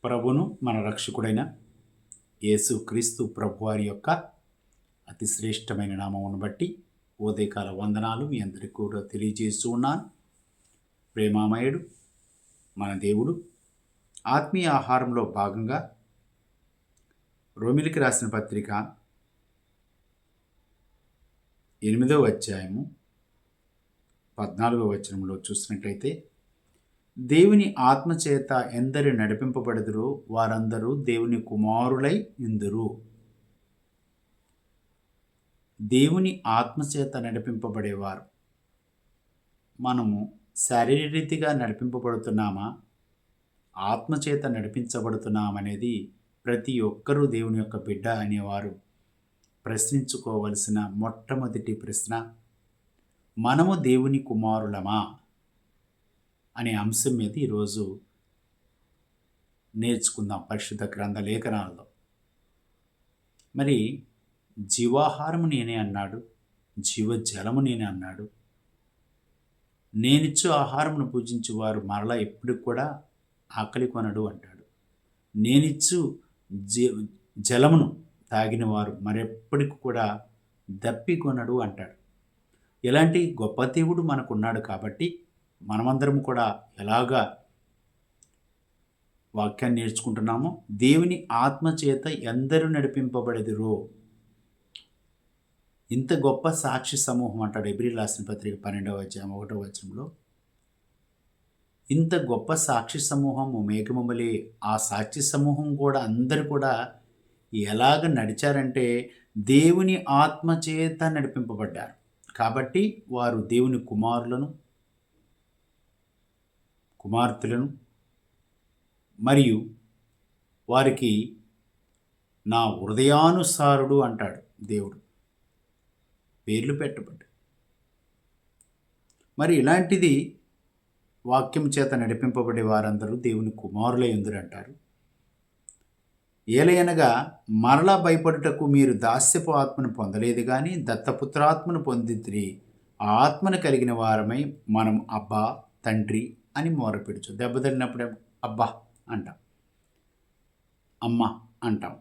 ప్రభును మన రక్షకుడైన యేసు క్రీస్తు ప్రభువారి యొక్క అతి శ్రేష్టమైన నామమును బట్టి ఉదయకాల వందనాలు మీ అందరికీ కూడా తెలియజేస్తూ ఉన్నాను. ప్రేమామయుడు మన దేవుడు ఆత్మీయ ఆహారంలో భాగంగా రోమిలికి రాసిన పత్రిక 8వ అధ్యాయము 14వ వచనంలో చూసినట్లయితే, దేవుని ఆత్మచేత ఎందరు నడిపింపబడుదురో వారందరూ దేవుని కుమారులై ఇందురు. దేవుని ఆత్మచేత నడిపింపబడేవారు. మనము శారీరరీతిగా నడిపింపబడుతున్నామా, ఆత్మచేత నడిపించబడుతున్నామనేది ప్రతి ఒక్కరూ దేవుని యొక్క బిడ్డ అనేవారు ప్రశ్నించుకోవలసిన మొట్టమొదటి ప్రశ్న. మనము దేవుని కుమారులమా అనే అంశం మీద ఈరోజు నేర్చుకుందాం పరిశుద్ధ గ్రంథ లేఖనాల్లో. మరి జీవాహారము నేనే అన్నాడు, జీవజలము నేనే అన్నాడు. నేనిచ్చు ఆహారమును పూజించు వారు మరలా ఎప్పుడు కూడా ఆకలి కొనడు అంటాడు. నేనిచ్చు జలమును తాగిన వారు మరెప్పటికి కూడా దప్పి కొనడు అంటాడు. ఇలాంటి గొప్ప దేవుడు మనకున్నాడు కాబట్టి మనమందరం కూడా ఎలాగా వాక్యాన్ని నేర్చుకుంటున్నామో, దేవుని ఆత్మచేత ఎందరూ నడిపింపబడెదరో. ఇంత గొప్ప సాక్షి సమూహం అంటాడు హెబ్రీయులకు రాసిన పత్రిక 12వ అధ్యాయం 1వ వచనంలో. ఇంత గొప్ప సాక్షి సమూహము మేఘమములే. ఆ సాక్షి సమూహం కూడా అందరూ కూడా ఎలాగ నడిచారంటే దేవుని ఆత్మచేత నడిపింపబడ్డారు. కాబట్టి వారు దేవుని కుమారులను, కుమార్తెలను, మరియు వారికి నా హృదయానుసారుడు అంటాడు దేవుడు, పేర్లు పెట్టబడ్డాడు. మరి ఇలాంటిది వాక్యం చేత నడిపింపబడే వారందరూ దేవుని కుమారులై ఉందరు అంటారు. ఏలయనగా మరలా భయపడుటకు మీరు దాస్యపు ఆత్మను పొందలేదు కానీ దత్తపుత్రాత్మను పొందితిరి. ఆ ఆత్మను కలిగిన వారమై మనం అబ్బా తండ్రి అని మొరపెడుచు. దెబ్బతిన్నప్పుడే అబ్బా అంటాం, అమ్మ అంటాం,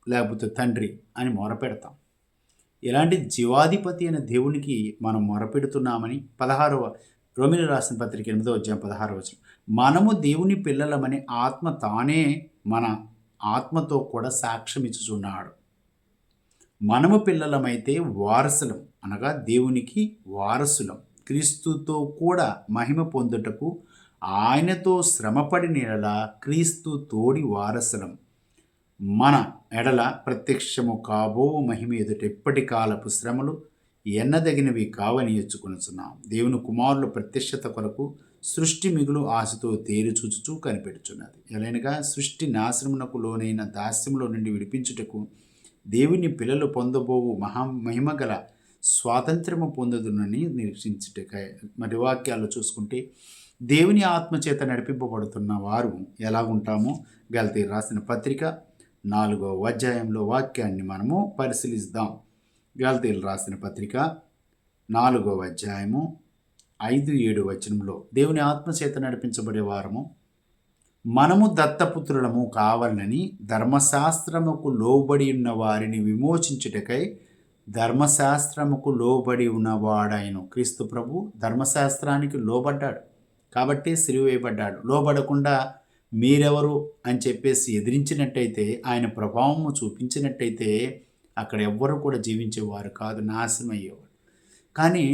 లేకపోతే తండ్రి అని మొరపెడతాం. ఇలాంటి జీవాధిపతి అయిన దేవునికి మనం మొరపెడుతున్నామని రోమిలికి రాసిన పత్రిక 8వ అధ్యాయం 16వ వచనం. మనము దేవుని పిల్లలమని ఆత్మ తానే మన ఆత్మతో కూడా సాక్ష్యం ఇచ్చుచున్నాడు. మనము పిల్లలమైతే వారసులం, అనగా దేవునికి వారసులం, క్రీస్తుతో కూడా మహిమ పొందుటకు ఆయనతో శ్రమపడిన ఎడల క్రీస్తు తోడి వారసులం. మన ఎడల ప్రత్యక్షము కాబో మహిమ ఎదుట ఎప్పటి కాలపు శ్రమలు ఎన్నదగినవి కావని ఎంచుకొనుచున్నాం. దేవుని కుమారుల ప్రత్యక్షత కొరకు సృష్టి మిగులు ఆశతో తేరి చూచుచూ కనిపెడుచున్నది. ఎలైనగా సృష్టి నాశనమునకు లోనైన దాస్యములో నుండి విడిపించుటకు దేవుని పిల్లలు పొందబోవు మహిమ గల స్వాతంత్రము పొందదునని నిరీక్షించుటకై. మరి వాక్యాలు చూసుకుంటే దేవుని ఆత్మచేత నడిపింపబడుతున్న వారు ఎలాగుంటామో గలతీయులకు రాసిన పత్రిక 4వ అధ్యాయంలో వాక్యాన్ని మనము పరిశీలిద్దాం. గలతీయులకు రాసిన పత్రిక 4వ అధ్యాయము 5-7 వచనంలో దేవుని ఆత్మచేత నడిపించబడే వారము మనము దత్తపుత్రులము కావాలని ధర్మశాస్త్రముకు లోబడి ఉన్న వారిని విమోచించుటకై ధర్మశాస్త్రముకు లోబడి ఉన్నవాడాయను. క్రీస్తు ప్రభు ధర్మశాస్త్రానికి లోబడ్డాడు కాబట్టి సిలువ వేయబడ్డాడు. లోబడకుండా మీరెవరు అని చెప్పేసి ఎదిరించినట్టయితే, ఆయన ప్రభావము చూపించినట్టయితే అక్కడ ఎవ్వరూ కూడా జీవించేవారు కాదు, నాశనం అయ్యేవారు. కానీ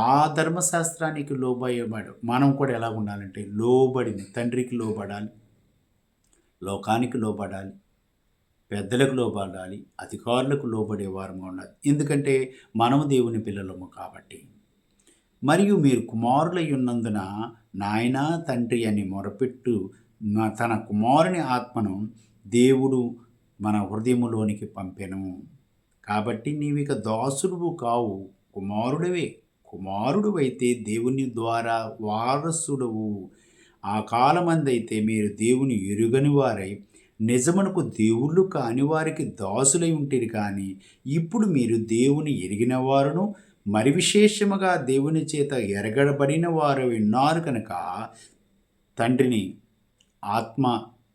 ఆ ధర్మశాస్త్రానికి లోబయ్యేవాడు మనం కూడా ఎలా ఉండాలంటే లోబడిన తండ్రికి లోబడాలి, లోకానికి లోబడాలి, పెద్దలకు లోబడాలి, అధికారులకు లోబడే వారంగా ఉండాలి. ఎందుకంటే మనము దేవుని పిల్లలము కాబట్టి. మరియు మీరు కుమారులై ఉన్నందున నాయనా తండ్రి అని మొరపెట్టు తన కుమారుని ఆత్మను దేవుడు మన హృదయములోనికి పంపెను. కాబట్టి నీవిక దాసుడువు కావు, కుమారుడివే. కుమారుడువైతే దేవుని ద్వారా వారసుడవు. ఆ కాలమందైతే మీరు దేవుని ఎరుగని వారై నిజమునకు దేవుళ్ళు కాని వారికి దాసులై ఉంటిరి. కానీ ఇప్పుడు మీరు దేవుని ఎరిగిన వారును మరి విశేషముగా దేవుని చేత ఎరగబడిన వారు విన్నారు కనుక తండ్రిని ఆత్మ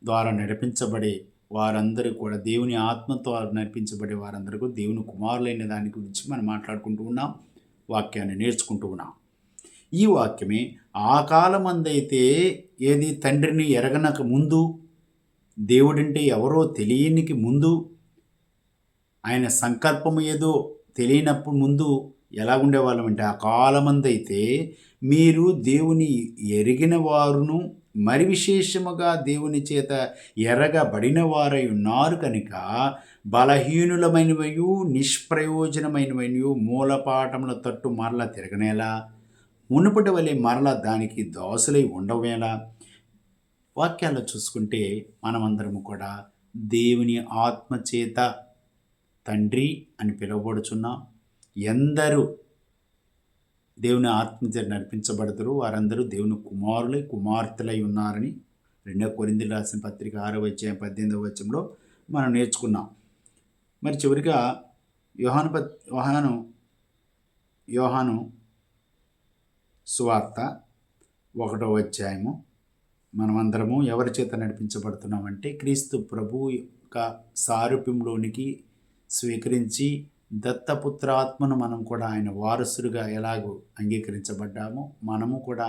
ద్వారా నడిపించబడే వారందరూ కూడా, దేవుని ఆత్మతో నడిపించబడే వారందరూ దేవుని కుమారులైన దాని గురించి మనం మాట్లాడుకుంటూ ఉన్నాం, వాక్యాన్ని నేర్చుకుంటూ ఉన్నాం. ఈ వాక్యమే ఆ కాలమందైతే ఏది తండ్రిని ఎరగనక ముందు, దేవుడంటే ఎవరో తెలియనికి ముందు, ఆయన సంకల్పం ఏదో తెలియనప్పుడు ముందు ఎలా ఉండేవాళ్ళం అంటే, ఆ కాలమందైతే మీరు దేవుని ఎరిగిన వారును మరి విశేషముగా దేవుని చేత ఎరగబడిన వారై ఉన్నారు కనుక బలహీనులమైనవయు నిష్ప్రయోజనమైనవయు మూలపాఠముల తట్టు మరల తిరగనేలా, మునుపటి వలె మరల దానికి దోసులై ఉండవేలా. వాక్యాల్లో చూసుకుంటే మనమందరము కూడా దేవుని ఆత్మచేత తండ్రి అని పిలువబడుచున్నాం. ఎందరూ దేవుని ఆత్మచేత నడిపించబడతారు వారందరూ దేవుని కుమారులై కుమార్తెలై ఉన్నారని 2 కొరింథీయులకు రాసిన పత్రిక 6వ అధ్యాయం 18వ వచనంలో మనం నేర్చుకున్నాం. మరి చివరిగా యోహాను సువార్త 1వ అధ్యాయము మనమందరము ఎవరి చేత నడిపించబడుతున్నామంటే క్రీస్తు ప్రభువు యొక్క సారూప్యంలోనికి స్వీకరించి దత్తపుత్రాత్మను మనం కూడా ఆయన వారసుడిగా ఎలాగో అంగీకరించబడ్డామో, మనము కూడా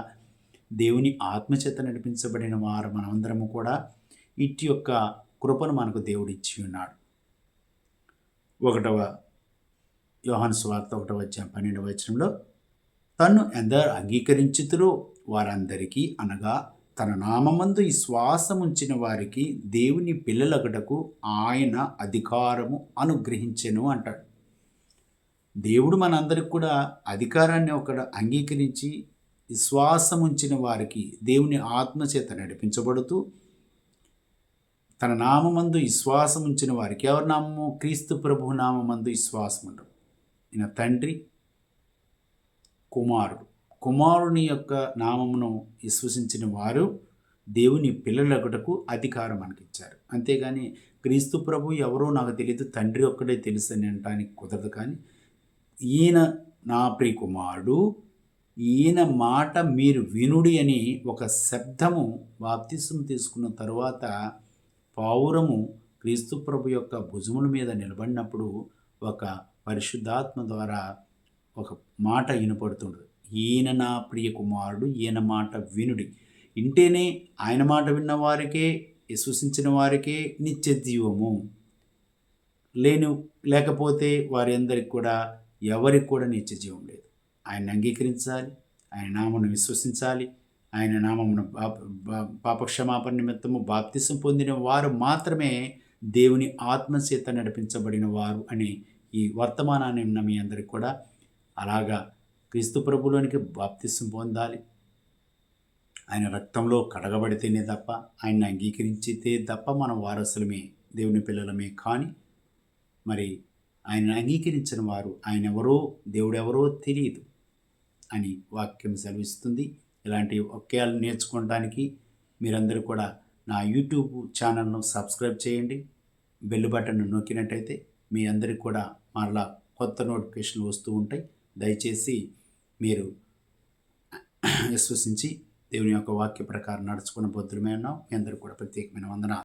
దేవుని ఆత్మచేత నడిపించబడిన వారు మనమందరము కూడా ఇటు యొక్క కృపను మనకు దేవుడు ఇచ్చి ఉన్నాడు. 1వ యోహాను సువార్త 1వ అధ్యాయం 12వ వచనంలో, తన్ను ఎందరు అంగీకరించుతురో వారందరికీ, అనగా తన నామమందు విశ్వాసముంచిన వారికి దేవుని పిల్లలగుటకు ఆయన అధికారము అనుగ్రహించెను అంటాడు. దేవుడు మనందరికి కూడా అధికారాన్ని అంగీకరించి విశ్వాసం ఉంచిన వారికి దేవుని ఆత్మచేత నడిపించబడుతూ, తన నామమందు విశ్వాసం ఉంచిన వారికి, ఎవరి నామము? క్రీస్తు ప్రభు నామమందు విశ్వాసం ఉండవు. ఈయన తండ్రి, కుమారుని యొక్క నామమును విశ్వసించిన వారు దేవుని పిల్లలగుటకు అధికారం మనకిచ్చారు. అంతేగాని క్రీస్తు ప్రభు ఎవరో నాకు తెలియదు, తండ్రి ఒక్కడే తెలుసు అని అనడానికి కుదరదు. కానీ ఈయన నా ప్రియ కుమారుడు, ఈయన మాట మీరు వినుడి అని ఒక శబ్దము బాప్తిసం తీసుకున్న తరువాత పావురము క్రీస్తు ప్రభు యొక్క భుజముల మీద నిలబడినప్పుడు ఒక పరిశుద్ధాత్మ ద్వారా ఒక మాట వినపడుతుంది. ఈయన నా ప్రియ కుమారుడు, ఈయన మాట వినుడి. ఇంటేనే ఆయన మాట విన్న వారికే, విశ్వసించిన వారికే నిత్య జీవము. లేకపోతే వారి అందరికి కూడా ఎవరికి కూడా నిత్య జీవం లేదు. ఆయన అంగీకరించాలి, ఆయన నామమును విశ్వసించాలి. ఆయన నామమును పాపక్షమాపణ నిమిత్తము బాప్తిసం పొందిన వారు మాత్రమే దేవుని ఆత్మచేత నడిపించబడిన వారు అని ఈ వర్తమానాన్ని ఉన్న మీ అందరికి కూడా అలాగా క్రీస్తు ప్రభులోనికి బాప్తిసం పొందాలి. ఆయన రక్తంలో కడగబడితేనే తప్ప, ఆయన్ని అంగీకరించితే తప్ప మనం వారసులమే, దేవుని పిల్లలమే. కానీ మరి ఆయన అంగీకరించిన వారు ఆయన ఎవరో, దేవుడెవరో తెలియదు అని వాక్యం సెలవిస్తుంది. ఇలాంటి వాక్యాలు నేర్చుకోవడానికి మీరందరూ కూడా నా యూట్యూబ్ ఛానల్ను సబ్స్క్రైబ్ చేయండి. బెల్ బటన్ నొక్కినట్టయితే మీ అందరికి కూడా మరలా కొత్త నోటిఫికేషన్లు వస్తూ ఉంటాయి. దయచేసి మీరు విశ్వసించి దేవుని యొక్క వాక్య ప్రకారం నడుచుకున్న బుద్ధులమే ఉన్నాం. మీ అందరూ కూడా ప్రత్యేకమైన వందనాలు.